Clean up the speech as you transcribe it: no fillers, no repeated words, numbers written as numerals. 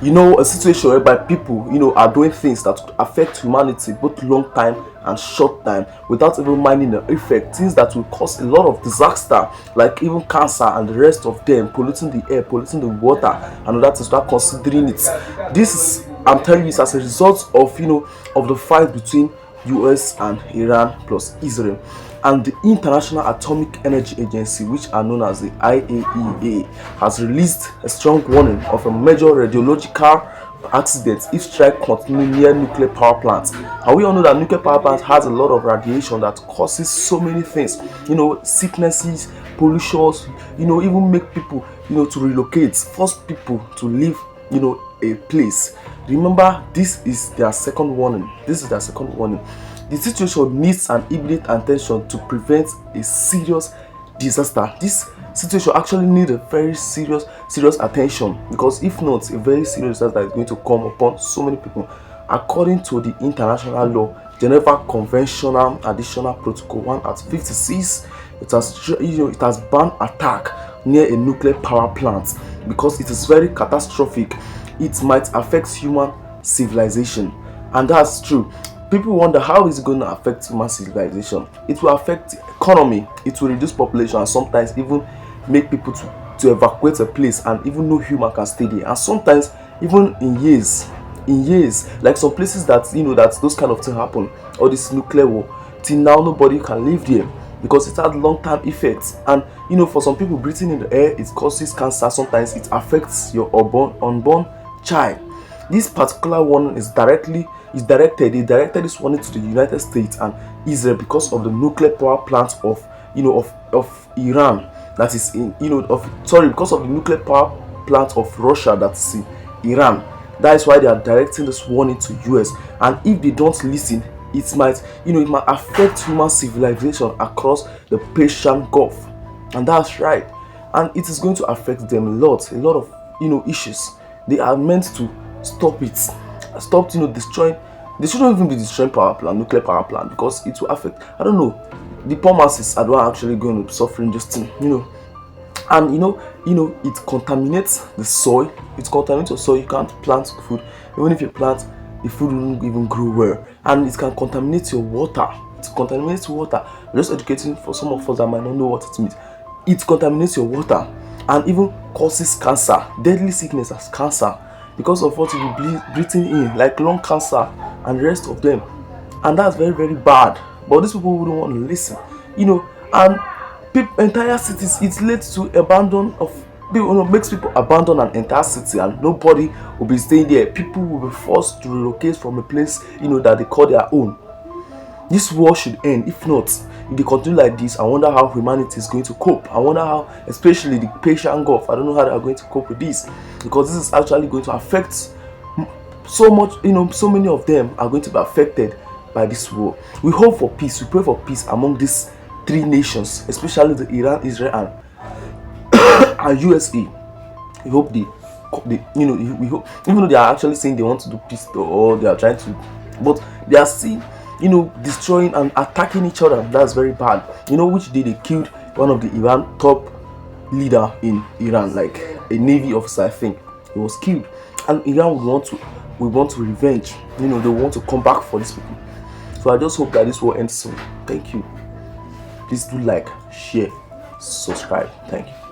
a situation whereby people, are doing things that could affect humanity both long time and short time without even minding the effect, things that will cause a lot of disaster, like even cancer and the rest of them, polluting the air, polluting the water, and that is start considering it. This is, I'm telling you, it's as a result of, of the fight between US and Iran plus Israel. And the International Atomic Energy Agency, which are known as the IAEA, has released a strong warning of a major radiological accident if strike continue near nuclear power plants. And we all know that nuclear power plants has a lot of radiation that causes so many things, sicknesses, pollutions, even make people, to relocate, force people to leave, a place. Remember, this is their second warning. This is their second warning. The situation needs an immediate attention to prevent a serious disaster. This situation actually needs a very serious attention, because if not, a very serious disaster is going to come upon so many people. According to the international law, Geneva Conventional Additional Protocol 1 at 56, it has banned attack near a nuclear power plant because it is very catastrophic. It might affect human civilization, and that's true. People wonder, how is it going to affect human civilization? It will affect the economy, it will reduce population, and sometimes even make people to evacuate a place, and even no human can stay there, and sometimes even in years, like some places that, that those kind of things happen, or this nuclear war, till now nobody can live there because it had long-term effects. And for some people, breathing in the air, it causes cancer. Sometimes it affects your unborn child. This particular one they directed this warning to the United States and Israel because of the nuclear power plant of Iran, that is in because of the nuclear power plant of Russia that is in Iran. That is why they are directing this warning to US. And if they don't listen, it might affect human civilization across the Persian Gulf. And that's right. And it is going to affect them a lot of issues. They are meant to stop it. Stop destroying. They shouldn't even be destroying nuclear power plant, because it will affect, I don't know, the poor masses are the one actually going to be suffering this thing, and it contaminates the soil. It contaminates your soil. You can't plant food. Even if you plant, the food won't even grow well. And it can contaminate your water. It contaminates water. I'm just educating for some of us that might not know what it means. It contaminates your water and even causes cancer, deadly sickness as cancer, because of what you be breathing in, like lung cancer and the rest of them. And that's very, very bad. But these people wouldn't want to listen, and entire cities, it leads to abandon of people, makes people abandon an entire city, and nobody will be staying there. People will be forced to relocate from a place that they call their own. This war should end. If not, if they continue like this, I wonder how humanity is going to cope. I wonder how, especially the Persian Gulf, I don't know how they are going to cope with this, because this is actually going to affect so much. So many of them are going to be affected by this war. We hope for peace. We pray for peace among these three nations, especially the Iran, Israel, and USA. We hope we hope, even though they are actually saying they want to do peace, or they are trying to, but they are still destroying and attacking each other. That's very bad. Which day they killed one of the Iran top leader in Iran, like a navy officer, I think. He was killed, and Iran would want to revenge. They want to come back for these people. So I just hope that this war ends soon. Thank you. Please do like, share, subscribe. Thank you.